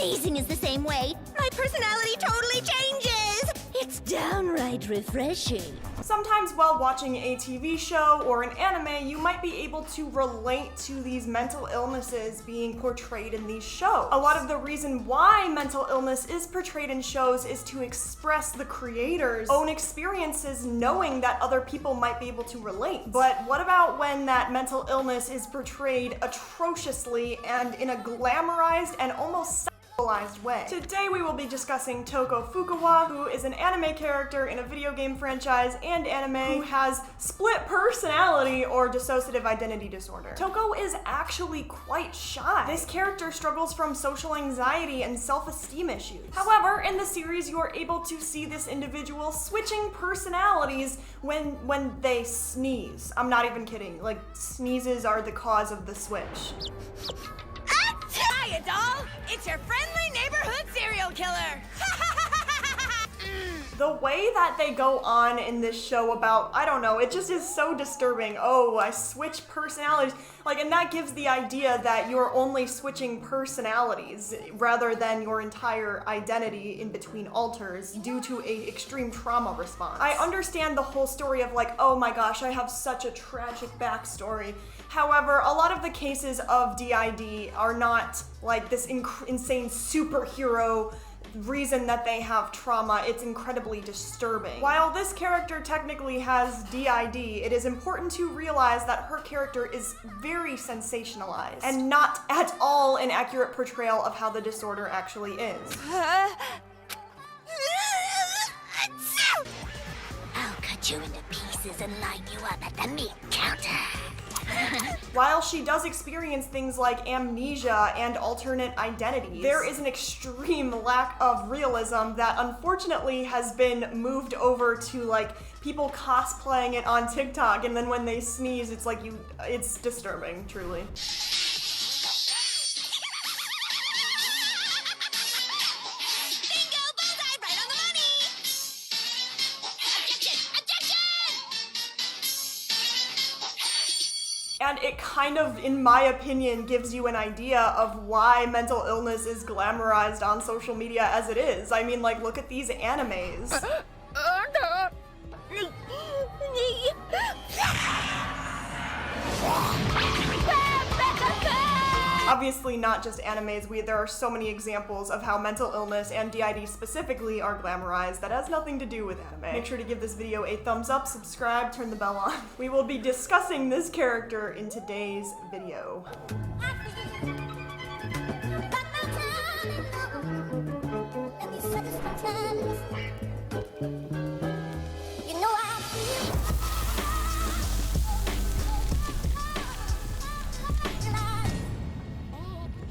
amazing is the same way. My personality totally changes! It's downright refreshing. Sometimes while watching a TV show or an anime, you might be able to relate to these mental illnesses being portrayed in these shows. A lot of the reason why mental illness is portrayed in shows is to express the creator's own experiences, knowing that other people might be able to relate. But what about when that mental illness is portrayed atrociously and in a glamorized and almost way? Today we will be discussing Toko Fukawa, who is an anime character in a video game franchise and anime who has split personality or dissociative identity disorder. Toko is actually quite shy. This character struggles from social anxiety and self-esteem issues. However, in the series you are able to see this individual switching personalities when they sneeze. I'm not even kidding. Like, sneezes are the cause of the switch. Hiya, doll! It's your friendly neighborhood serial killer! The way that they go on in this show about, I don't know, it just is so disturbing. Oh, I switch personalities. Like, and that gives the idea that you're only switching personalities rather than your entire identity in between alters due to a extreme trauma response. I understand the whole story of like, oh my gosh, I have such a tragic backstory. However, a lot of the cases of DID are not like this insane superhero reason that they have trauma. It's incredibly disturbing. While this character technically has DID, it is important to realize that her character is very sensationalized and not at all an accurate portrayal of how the disorder actually is. I'll cut you into pieces and line you up at the meat counter. While she does experience things like amnesia and alternate identities, there is an extreme lack of realism that unfortunately has been moved over to like people cosplaying it on TikTok, and then when they sneeze, it's like it's disturbing, truly. And it kind of, in my opinion, gives you an idea of why mental illness is glamorized on social media as it is. I mean, like, look at these animes. Obviously not just animes, there are so many examples of how mental illness and DID specifically are glamorized that has nothing to do with anime. Make sure to give this video a thumbs up, subscribe, turn the bell on. We will be discussing this character in today's video.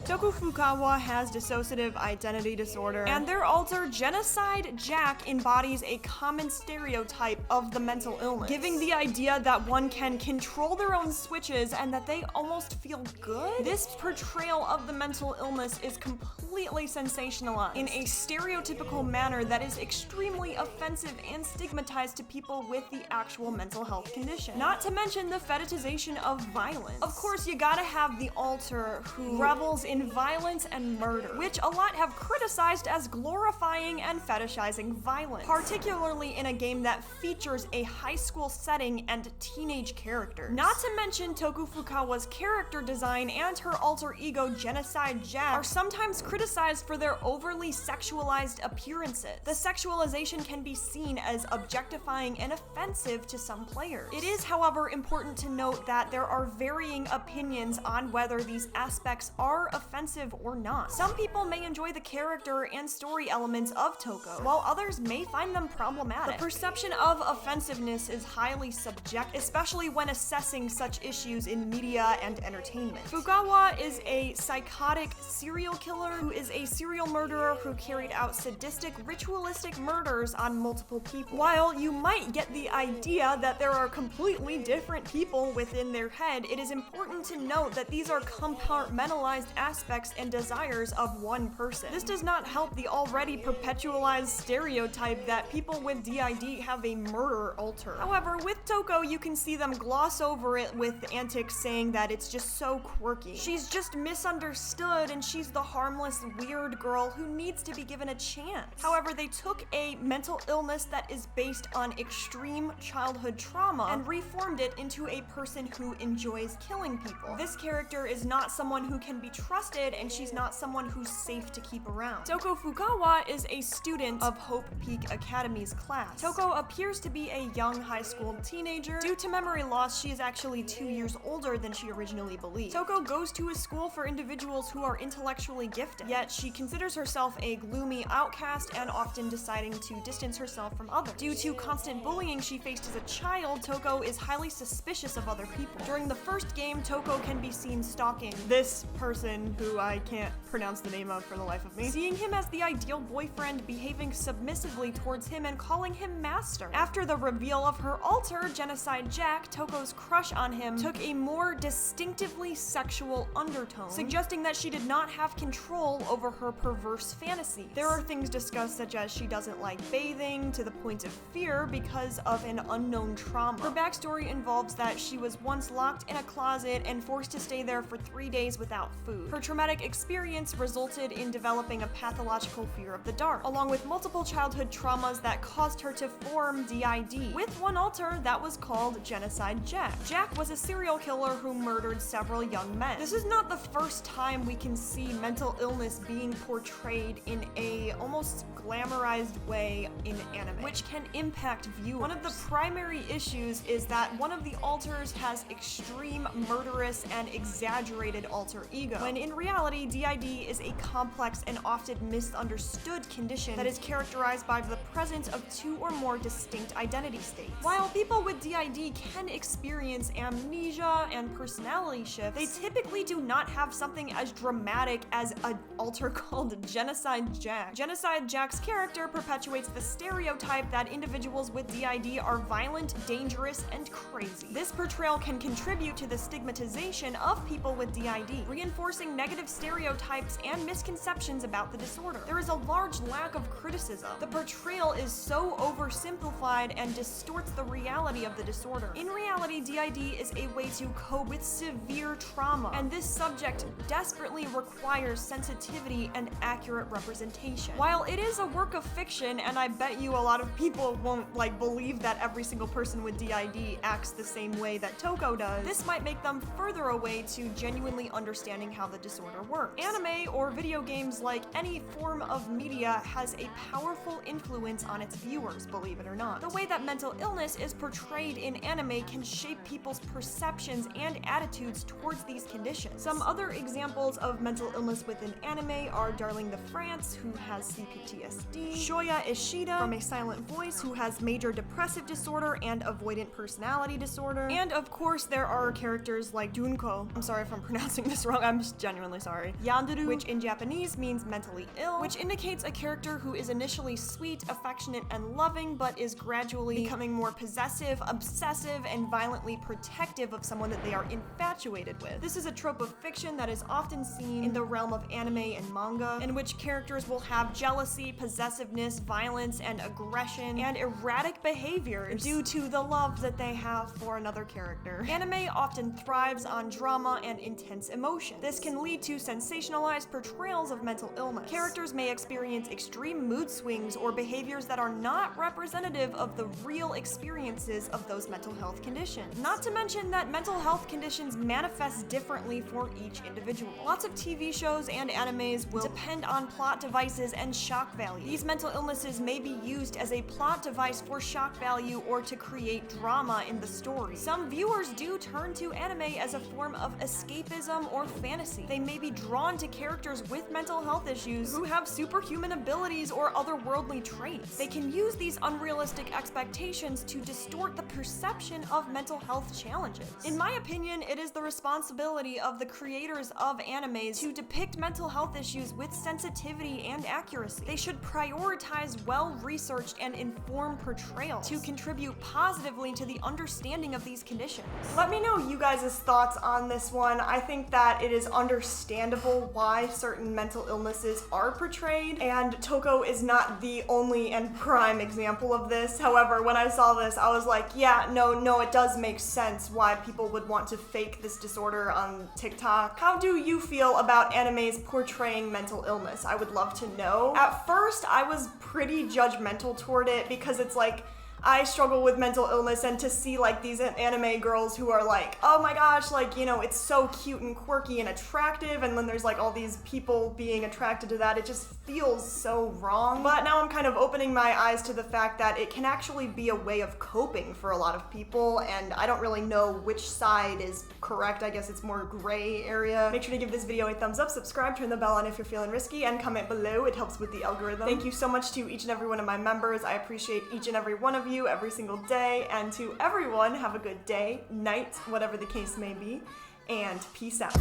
Toko Fukawa has dissociative identity disorder, and their alter Genocide Jack embodies a common stereotype of the mental illness, giving the idea that one can control their own switches and that they almost feel good. This portrayal of the mental illness is completely sensationalized in a stereotypical manner that is extremely offensive and stigmatized to people with the actual mental health condition. Not to mention the fetishization of violence. Of course, you gotta have the alter who revels in violence and murder, which a lot have criticized as glorifying and fetishizing violence, particularly in a game that features a high school setting and teenage characters. Not to mention Toko Fukawa's character design and her alter ego Genocide Jack are sometimes criticized for their overly sexualized appearances. The sexualization can be seen as objectifying and offensive to some players. It is, however, important to note that there are varying opinions on whether these aspects are offensive or not. Some people may enjoy the character and story elements of Toko, while others may find them problematic. The perception of offensiveness is highly subjective, especially when assessing such issues in media and entertainment. Fukawa is a psychotic serial killer who is a serial murderer who carried out sadistic, ritualistic murders on multiple people. While you might get the idea that there are completely different people within their head, it is important to note that these are compartmentalized aspects interests and desires of one person. This does not help the already perpetualized stereotype that people with DID have a murder alter. However, with Toko, you can see them gloss over it with antics saying that it's just so quirky. She's just misunderstood and she's the harmless, weird girl who needs to be given a chance. However, they took a mental illness that is based on extreme childhood trauma and reformed it into a person who enjoys killing people. This character is not someone who can be trusted, and she's not someone who's safe to keep around. Toko Fukawa is a student of Hope Peak Academy's class. Toko appears to be a young high school teenager. Due to memory loss, she is actually 2 years older than she originally believed. Toko goes to a school for individuals who are intellectually gifted, yet she considers herself a gloomy outcast and often deciding to distance herself from others. Due to constant bullying she faced as a child, Toko is highly suspicious of other people. During the first game, Toko can be seen stalking this person who I can't pronounce the name of for the life of me, seeing him as the ideal boyfriend, behaving submissively towards him and calling him master. After the reveal of her alter, Genocide Jack, Toko's crush on him took a more distinctively sexual undertone, suggesting that she did not have control over her perverse fantasies. There are things discussed such as she doesn't like bathing to the point of fear because of an unknown trauma. Her backstory involves that she was once locked in a closet and forced to stay there for 3 days without food. Her traumatic experience resulted in developing a pathological fear of the dark, along with multiple childhood traumas that caused her to form DID, with one alter that was called Genocide Jack. Jack was a serial killer who murdered several young men. This is not the first time we can see mental illness being portrayed in a almost glamorized way in anime, which can impact viewers. One of the primary issues is that one of the alters has extreme murderous and exaggerated alter ego, when in reality DID is a complex and often misunderstood condition that is characterized by the presence of 2 or more distinct identity states. While people with DID can experience amnesia and personality shifts, they typically do not have something as dramatic as an alter called Genocide Jack. Genocide Jack's character perpetuates the stereotype that individuals with DID are violent, dangerous, and crazy. This portrayal can contribute to the stigmatization of people with DID, reinforcing negative stereotypes and misconceptions about the disorder. There is a large lack of criticism. The portrayal is so oversimplified and distorts the reality of the disorder. In reality, DID is a way to cope with severe trauma, and this subject desperately requires sensitivity and accurate representation. While it is a work of fiction, and I bet you a lot of people won't believe that every single person with DID acts the same way that Toko does, this might make them further away to genuinely understanding how the disorder works. Anime or video games, like any form of media, has a powerful influence on its viewers, believe it or not. The way that mental illness is portrayed in anime can shape people's perceptions and attitudes towards these conditions. Some other examples of mental illness within anime are Darling the France, who has CPTSD, Shoya Ishida from A Silent Voice, who has major depressive disorder and avoidant personality disorder, and of course there are characters like Junko, I'm sorry if I'm pronouncing this wrong, I'm just genuinely sorry, Yandere, which in Japanese means mentally ill, which indicates a character who is initially sweet, affectionate, and loving, but is gradually becoming more possessive, obsessive, and violently protective of someone that they are infatuated with. This is a trope of fiction that is often seen in the realm of anime and manga, in which characters will have jealousy, possessiveness, violence, and aggression, and erratic behaviors due to the love that they have for another character. Anime often thrives on drama and intense emotion. This can lead to sensationalized portrayals of mental illness. Characters may experience extreme mood swings or behaviors that are not representative of the real experiences of those mental health conditions. Not to mention that mental health conditions manifest differently for each individual. Lots of TV shows and animes will depend on plot devices and shock value. These mental illnesses may be used as a plot device for shock value or to create drama in the story. Some viewers do turn to anime as a form of escapism or fantasy. They may be drawn to characters with mental health issues who have superhuman abilities or otherworldly traits. They can use these unrealistic expectations to distort the perception of mental health challenges. In my opinion, it is the responsibility of the creators of animes to depict mental health issues with sensitivity and accuracy. They should prioritize well-researched and informed portrayals to contribute positively to the understanding of these conditions. Let me know you guys' thoughts on this one. I think that it is understandable understandable why certain mental illnesses are portrayed, and Toko is not the only and prime example of this. However, when I saw this, I was like, yeah, no, it does make sense why people would want to fake this disorder on TikTok. How do you feel about animes portraying mental illness? I would love to know. At first, I was pretty judgmental toward it because it's like, I struggle with mental illness, and to see like these anime girls who are like, oh my gosh, like, you know, it's so cute and quirky and attractive, and then there's like all these people being attracted to that, it just feels so wrong. But now I'm kind of opening my eyes to the fact that it can actually be a way of coping for a lot of people, and I don't really know which side is correct. I guess it's more gray area. Make sure to give this video a thumbs up, subscribe, turn the bell on if you're feeling risky, and comment below. It helps with the algorithm. Thank you so much to each and every one of my members. I appreciate each and every one of you every single day, and to everyone, have a good day, night, whatever the case may be, and peace out.